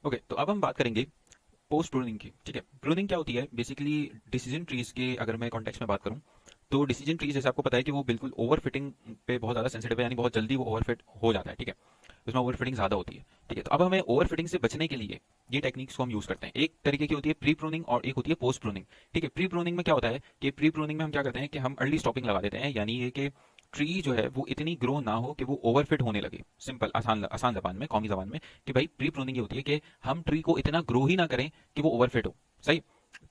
Okay, तो अब हम बात करेंगे पोस्ट प्रूनिंग की। ठीक है, प्रूनिंग क्या होती है? बेसिकली डिसीजन ट्रीज के अगर मैं कॉन्टेक्स्ट में बात करूं, तो डिसीजन ट्री जैसे आपको पता है कि वो बिल्कुल ओवरफिटिंग पे बहुत ज्यादा सेंसिटिव है, यानी बहुत जल्दी वो ओवरफिट हो जाता है। ठीक है, उसमें ओवरफिटिंग ज्यादा होती है। ठीक है, तो अब हमें ओवरफिटिंग से बचने के लिए ये टेक्निक्स को हम यूज करते हैं। एक तरीके की होती है प्री प्रूनिंग और एक होती है पोस्ट प्रूनिंग। ठीक है, प्री प्रूनिंग में क्या होता है कि प्री प्रूनिंग में हम क्या करते हैं कि हम अर्ली स्टॉपिंग लगा देते हैं, यानी ये कि ट्री जो है वो इतनी ग्रो ना हो कि वो ओवरफिट होने लगे। सिंपल आसान आसान जबान में, कौमी जबान में, कि भाई प्री प्रूनिंग ये होती है कि हम ट्री को इतना ग्रो ही ना करें कि वो ओवरफिट हो। सही।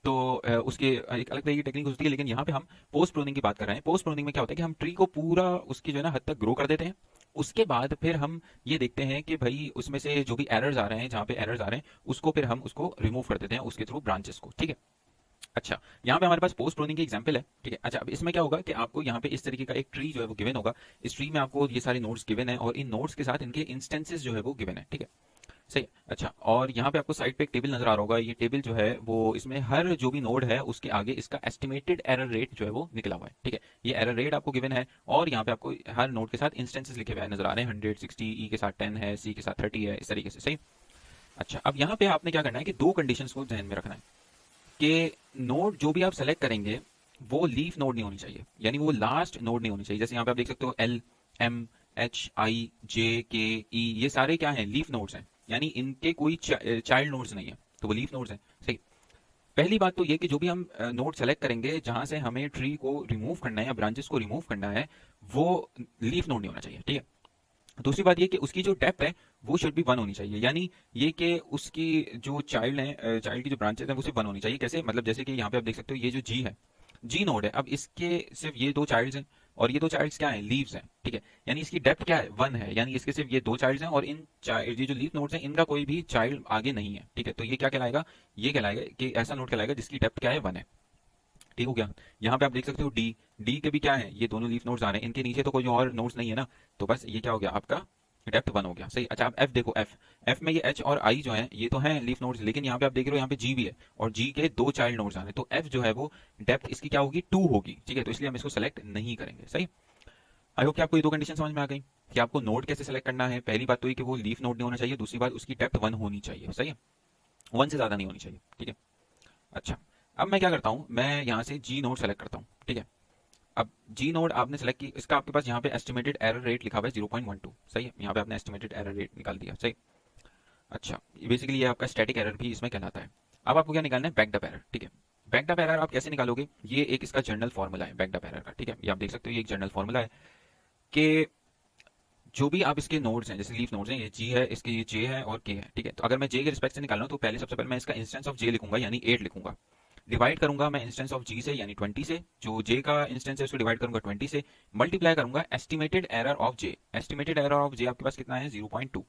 तो उसके एक अलग तरह की टेक्निक होती है, लेकिन यहाँ पे हम पोस्ट प्रूनिंग की बात कर रहे हैं। पोस्ट प्रूनिंग में क्या होता है कि हम ट्री को पूरा उसकी जो है ना हद तक ग्रो कर देते हैं। उसके बाद फिर हम ये देखते हैं कि भाई उसमें से जो भी एरर्स आ रहे हैं, जहाँ पे एरर्स आ रहे हैं उसको फिर हम उसको रिमूव कर देते हैं उसके थ्रू ब्रांचेस को। ठीक है। अच्छा, यहाँ पे हमारे पास पोस्ट प्रूनिंग की एग्जांपल है। ठीक है, अच्छा अब इसमें क्या होगा कि आपको यहाँ पे इस तरीके का एक ट्री जो है वो गिवन होगा। इस ट्री में आपको ये सारे नोड्स गिवन है और इन नोड्स के साथ इनके इंस्टेंसेस जो है वो गिवन है। ठीक है, सही है। अच्छा, और यहाँ पे आपको साइड पे एक टेबल नजर आ रहा होगा। ये टेबल जो है वो इसमें हर जो भी नोड है उसके आगे इसका एस्टिमेटेड एरर रेट जो है वो निकला हुआ है। ठीक है, ये एरर रेट आपको गिवन है और यहाँ पे आपको हर नोड के साथ इंस्टेंसेस लिखे हुए नजर आ रहे हैं। 100, 60, ई के साथ 10 है, सी के साथ 30 है, इस तरीके से। सही। अच्छा, अब यहाँ पे आपने क्या करना है कि दो कंडीशंस को ध्यान में रखना है कि नोड जो भी आप सेलेक्ट करेंगे वो लीफ नोड नहीं होनी चाहिए, यानी वो लास्ट नोड नहीं होनी चाहिए। जैसे यहाँ पे आप देख सकते हो एल, एम, एच, आई, जे, के, ई, ये सारे क्या हैं? लीफ नोड्स हैं, यानी इनके कोई चाइल्ड नोड्स नहीं है, तो वो लीफ नोड्स हैं। सही। पहली बात तो ये कि जो भी हम नोड सेलेक्ट करेंगे जहां से हमें ट्री को रिमूव करना है या ब्रांचेस को रिमूव करना है, वो लीफ नोड नहीं होना चाहिए। ठीक है। दूसरी बात ये कि उसकी जो डेप्थ है वो शुड बी 1 होनी चाहिए, यानी ये कि उसकी जो चाइल्ड है, चाइल्ड की जो ब्रांचेस है वो सिर्फ 1 होनी चाहिए। कैसे? मतलब जैसे कि यहाँ पे आप देख सकते हो ये जो जी है, जी नोड है, अब इसके सिर्फ ये दो चाइल्ड्स हैं और ये दो चाइल्ड्स क्या हैं? लीव्स हैं। ठीक है, यानी इसकी डेप्थ क्या है? 1 है, यानी इसके सिर्फ ये दो चाइल्ड्स हैं और इन ये जो लीफ नोड्स हैं इनका कोई भी चाइल्ड आगे नहीं है। ठीक है, तो ये क्या कहलाएगा? ये कहलाएगा कि ऐसा नोड कहलाएगा जिसकी डेप्थ क्या है? 1 है। ठीक हो गया। यहाँ पे आप देख सकते हो डी, डी के भी क्या है? ये दोनों लीफ नोड्स आ रहे हैं, इनके नीचे तो कोई और नोड्स नहीं है ना, तो बस ये क्या हो गया आपका? डेप्थ 1 हो गया। सही। अच्छा, आप एफ देखो, एफ, एफ में ये एच और आई जो है ये तो है लीफ नोड्स, लेकिन यहाँ पे आप देख रहे हो यहाँ पे जी भी है और जी के दो चाइल्ड नोड्स आ रहे हैं, तो एफ जो है वो डेप्थ इसकी क्या होगी? 2 होगी। ठीक है, तो इसलिए हम इसको सेलेक्ट नहीं करेंगे। सही। आई होप कि आपको ये दो कंडीशन समझ में आ गई कि आपको नोड कैसे सेलेक्ट करना है। पहली बात तो ये कि वो लीफ नोड नहीं होना चाहिए, दूसरी बात उसकी डेप्थ 1 होनी चाहिए। सही है, 1 से ज्यादा नहीं होनी चाहिए। ठीक है। अच्छा, अब मैं क्या करता हूँ, मैं यहाँ से जी नोड सेलेक्ट करता हूँ। ठीक है, अब जी नोड आपने सेलेक्ट की, इसका आपके पास यहाँ पे एस्टिमेटेड एरर रेट लिखा हुआ है 0.12। सही है, यहाँ पे आपने एस्टिमेटेड एरर रेट निकाल दिया। सही। अच्छा, बेसिकली ये आपका स्टैटिक एरर भी इसमें कहलाता है। अब आपको क्या निकालना है? Backed up error. ठीक है, बैकडअप एरर आप कैसे निकालोगे? ये एक इसका जनरल फॉर्मूला है बैकडअप एरर का। ठीक है, ये आप देख सकते हो, ये एक जनरल फॉर्मूला है कि जो भी आप इसके नोड्स हैं, जैसे लीफ नोड्स हैं, ये जी है, इसके ये जे है और के है। ठीक है, तो अगर मैं जे के रिस्पेक्ट से निकाल रहा हूँ तो पहले सबसे पहले मैं इसका इंस्टेंस ऑफ जे लिखूंगा, यानी 8 लिखूंगा। डिवाइड करूंगा मैं इंस्टेंस ऑफ जी से, यानी 20 से, जो जे का इंस्टेंस है उसको डिवाइड करूंगा 20 से, मल्टीप्लाई करूंगा estimated error of J. Estimated error of J आपके पास कितना है? 0.2।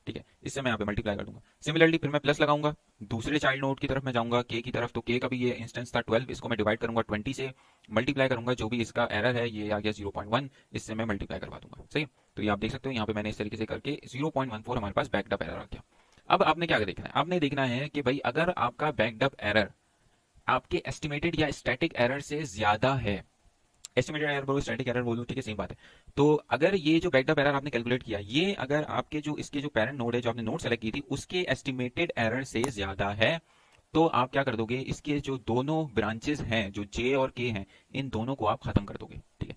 ठीक है, इससे मैं यहाँ पे मल्टीप्लाई कर दूंगा। सिमिलरली फिर मैं प्लस लगाऊंगा, दूसरे चाइल्ड नोड की तरफ मैं जाऊंगा, के की तरफ, तो के का भी ये इंस्टेंस था 12, इसको मैं डिवाइड करूंगा 20 से, मल्टीप्लाई करूंगा जो भी इसका एरर है, ये आ गया 0.1, इससे मैं मल्टीप्लाई करवा दूंगा। सही है? तो ये आप देख सकते हो यहाँ पे मैंने इस तरीके से करके 0.14 हमारे पास बैकडअप एरर आ गया। अब आपने क्या देखना है? आपने देखना है कि भाई अगर आपका बैकडअप एरर आपके एस्टिमेटेड या स्टैटिक एरर से ज्यादा है, एस्टिमेटेड एरर बोलो स्टैटिक एरर बोलो, ठीक है सेम बात है। तो अगर ये जो बैकडअप एरर आपने कैलकुलेट किया, ये अगर आपके जो इसके जो पेरेंट नोड है जो आपने नोड सेलेक्ट की थी उसके एस्टिमेटेड एरर से ज्यादा है, तो आप क्या कर दोगे? इसके जो दोनों ब्रांचेस हैं, जो जे और के हैं, इन दोनों को आप खत्म कर दोगे। ठीक है,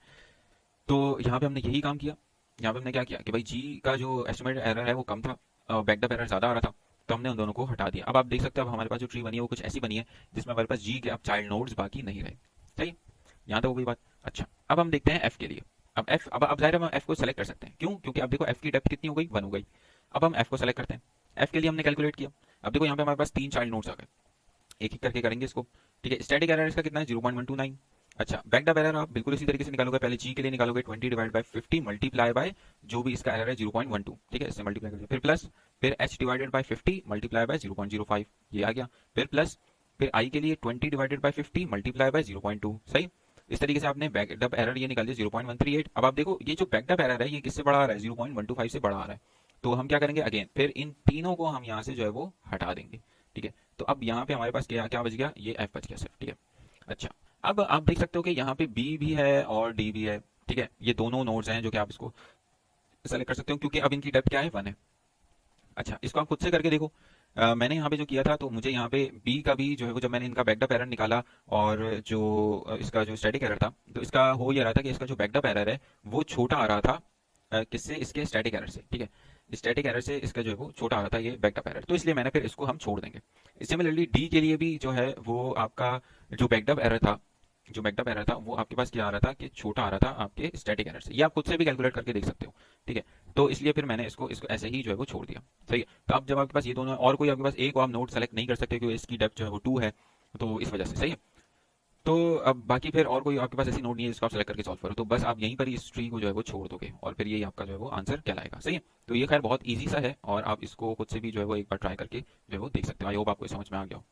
तो यहाँ पे हमने यही काम किया। यहाँ पे हमने क्या किया कि भाई जी का जो एस्टिमेटेड एरर है वो कम था, बैकडअप एरर ज्यादा आ रहा था, तो हमने उन दोनों को हटा दिया। अब आप देख सकते हो अब हमारे पास जो ट्री बनी है वो कुछ ऐसी बनी है जिसमें हमारे पास जी के अब चाइल्ड नोड्स बाकी नहीं रहे। सही, यहाँ तक हो गई बात। अच्छा, अब हम देखते हैं एफ के लिए। अब एफ, अब जाहिर है हम एफ को सेलेक्ट कर सकते हैं, क्यों? क्योंकि अब देखो एफ की डेप्थ कितनी हो गई? 1 हो गई। अब हम एफ को सेलेक्ट करते हैं। एफ के लिए हमने कैलकुलेट किया। अब देखो यहाँ पे हमारे पास 3 चाइल्ड नोड्स आ गए, एक एक करके करेंगे इसको। ठीक है, स्टैटिक एरर इसका कितना है? 0.129। अच्छा, बैकडअप एरर आप बिल्कुल इसी तरीके से निकालोगे, पहले जी के लिए निकालोगे 20 डिवाइड बाय 50 मल्टीप्लाई बाय जो भी इसका एरर है 0.12। ठीक है, इससे मल्टीप्लाई कर दिया, फिर प्लस, फिर H divided by 50 multiply by 0.05, ये आ गया, फिर प्लस, फिर आई के लिए 20 डिवाइडेड बाय 50 मल्टीप्लाई बाय 0.2। सही। इस तरीके से आपने बैकडअप एरर ये निकाल दिया 0.138। अब आप देखो ये जो बैकडअप एरर है ये किससे बड़ा आ रहा है? 0.125 से बड़ा आ रहा है। तो हम क्या करेंगे? अगेन फिर इन तीनों को हम यहाँ से जो है वो हटा देंगे। ठीक है, तो अब यहाँ पे हमारे पास क्या क्या बच गया? ये एफ बच गया सिर्फ। ठीक है, अच्छा, अब आप देख सकते हो कि यहाँ पे बी भी है और डी भी है। ठीक है, ये दोनों नोड्स हैं जो कि आप इसको सेलेक्ट कर सकते हो, क्योंकि अब इनकी डेप्थ क्या है? 1 है। अच्छा, इसको आप खुद से करके देखो। मैंने यहाँ पे जो किया था, तो मुझे यहाँ पे बी का भी जो है वो, जब मैंने इनका बैकडअप एरर निकाला और जो इसका जो स्टैटिक एरर था, तो इसका हो ये रहा था कि इसका जो बैकडअप एरर है वो छोटा आ रहा था किससे, इसके स्टैटिक एरर से, ठीक है। स्टैटिक एरर से इसका जो है वो छोटा आ रहा था ये बैकडअप एरर, तो इसलिए मैंने फिर इसको हम छोड़ देंगे। सिमिलरली डी के लिए भी जो है वो आपका जो बैकडअप एरर था वो आपके पास क्या आ रहा था कि छोटा आ रहा था आपके स्टैटिक एरर से। ये आप खुद से भी कैलकुलेट करके देख सकते हो, ठीक है। तो इसलिए फिर मैंने इसको इसको ऐसे ही जो है वो छोड़ दिया, सही है। तो अब जब आपके पास ये दोनों और कोई आपके पास एक आप नोड सेलेक्ट नहीं कर सकते क्योंकि इसकी डेप्थ जो है वो 2 है, तो इस वजह से, सही है। तो अब बाकी फिर और कोई आपके पास ऐसी नोड नहीं है जिसको आप सेलेक्ट करके सॉल्व करो, तो बस आप यहीं पर ही इस ट्री को जो है वो छोड़ दोगे और फिर यही आपका जो है वो आंसर कहलाएगा, सही है। तो ये खैर बहुत ईजी सा है और आप इसको खुद से भी जो है वो एक बार ट्राई करके जो है वो देख सकते हो। आई होप आपको समझ में आ गया हो।